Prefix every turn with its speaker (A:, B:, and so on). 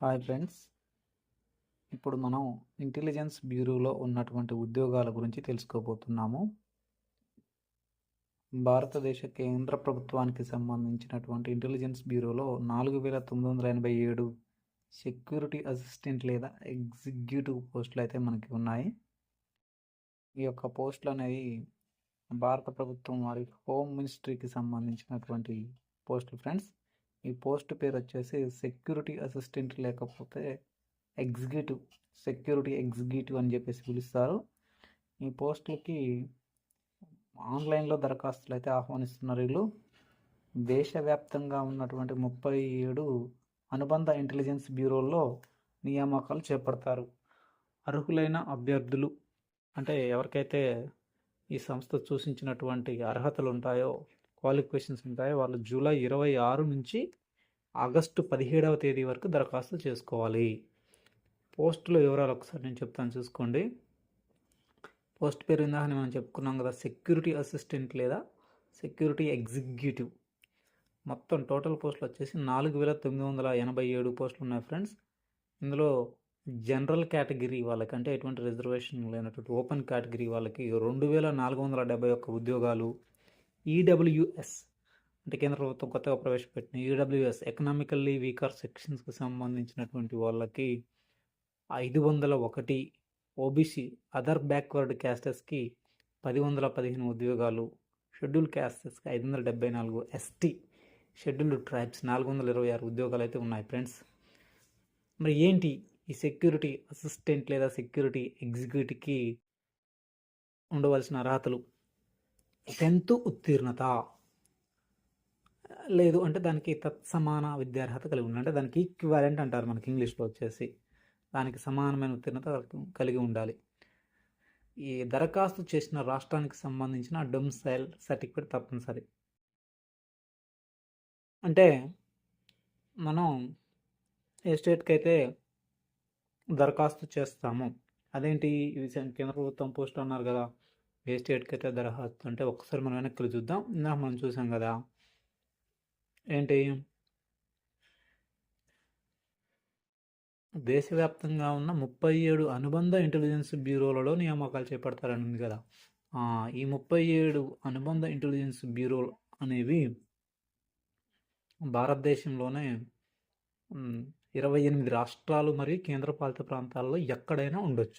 A: Hi friends, ఇప్పుడు మనం intelligence బ్యూరోలో ఉన్నటువంటి ఉద్యోగాల గురించి తెలుసుకోబోతున్నాము. భారతదేశ కేంద్ర ప్రభుత్వానికి సంబంధించినటువంటి ఇంటెలిజెన్స్ బ్యూరోలో 4987 సెక్యూరిటీ అసిస్టెంట్ లేదా ఎగ్జిక్యూటివ్ పోస్టులు అయితే మనకి ఉన్నాయి. ఈ యొక్క పోస్టులు అనేవి భారత ప్రభుత్వం వారి హోమ్ మినిస్ట్రీకి సంబంధించినటువంటి పోస్టులు ఫ్రెండ్స్. ఈ పోస్ట్ పేరు వచ్చేసి సెక్యూరిటీ అసిస్టెంట్ లేకపోతే సెక్యూరిటీ ఎగ్జిక్యూటివ్ అని చెప్పేసి పిలుస్తారు. ఈ పోస్టులకి ఆన్లైన్లో దరఖాస్తులు అయితే ఆహ్వానిస్తున్నారు. వీళ్ళు దేశవ్యాప్తంగా ఉన్నటువంటి 37 అనుబంధ ఇంటెలిజెన్స్ బ్యూరోల్లో నియామకాలు చేపడతారు. అర్హులైన అభ్యర్థులు అంటే ఎవరికైతే ఈ సంస్థ సూచించినటువంటి అర్హతలు ఉంటాయో, క్వాలిఫికేషన్స్ ఉంటాయో వాళ్ళు జూలై 26 నుంచి ఆగస్టు 17వ తేదీ వరకు దరఖాస్తు చేసుకోవాలి. పోస్టుల వివరాలు ఒకసారి నేను చెప్తాను, చూసుకోండి. పోస్ట్ పేరు ఇందాక మనం చెప్పుకున్నాం కదా, సెక్యూరిటీ అసిస్టెంట్ లేదా సెక్యూరిటీ ఎగ్జిక్యూటివ్. మొత్తం టోటల్ పోస్టులు వచ్చేసి 4987 పోస్టులు ఉన్నాయి ఫ్రెండ్స్. ఇందులో జనరల్ కేటగిరీ వాళ్ళకి, అంటే ఎటువంటి రిజర్వేషన్ లేనటువంటి ఓపెన్ కేటగిరీ వాళ్ళకి 2471 ఉద్యోగాలు. ఈడబ్ల్యూఎస్ అంటే కేంద్ర ప్రభుత్వం కొత్తగా ప్రవేశపెట్టిన ఈడబ్ల్యూఎస్ ఎకనామికల్లీ వీకర్ సెక్షన్స్కి సంబంధించినటువంటి వాళ్ళకి 501, ఓబీసీ అదర్ బ్యాక్వర్డ్ క్యాస్టెస్కి 1015 ఉద్యోగాలు, షెడ్యూల్ క్యాస్టెస్కి 574, ఎస్టీ షెడ్యూల్డ్ ట్రైబ్స్ 426 ఉద్యోగాలు అయితే ఉన్నాయి ఫ్రెండ్స్. మరి ఏంటి ఈ సెక్యూరిటీ అసిస్టెంట్ లేదా సెక్యూరిటీ ఎగ్జిక్యూటివ్కి ఉండవలసిన అర్హతలు? 10th ఉత్తీర్ణత, లేదు అంటే దానికి తత్సమాన విద్యార్హత కలిగి ఉండాలి. అంటే దానికి ఈక్వాలెంట్ అంటారు మనకి ఇంగ్లీష్లో వచ్చేసి. దానికి సమానమైన ఉత్తీర్ణత కలిగి ఉండాలి. ఈ దరఖాస్తు చేసిన రాష్ట్రానికి సంబంధించిన డొమిసైల్ సర్టిఫికేట్ తప్పనిసరి. అంటే మనం ఏ స్టేట్కి అయితే దరఖాస్తు చేస్తామో, అదేంటి కేంద్ర ప్రభుత్వం పోస్ట్ అన్నారు కదా, ఏ స్టేట్కి అయితే దరఖాస్తు అంటే ఒక్కసారి మనం వెనక్కి చూద్దాం. ఇందాక మనం చూసాం కదా, ఏంటి దేశవ్యాప్తంగా ఉన్న 37 అనుబంధ ఇంటెలిజెన్స్ బ్యూరోలలో నియామకాలు చేపడతారని ఉంది కదా. ఈ 37 అనుబంధ ఇంటెలిజెన్స్ బ్యూరోలు అనేవి భారతదేశంలోనే 28 రాష్ట్రాలు మరియు కేంద్రపాలిత ప్రాంతాల్లో ఎక్కడైనా ఉండొచ్చు.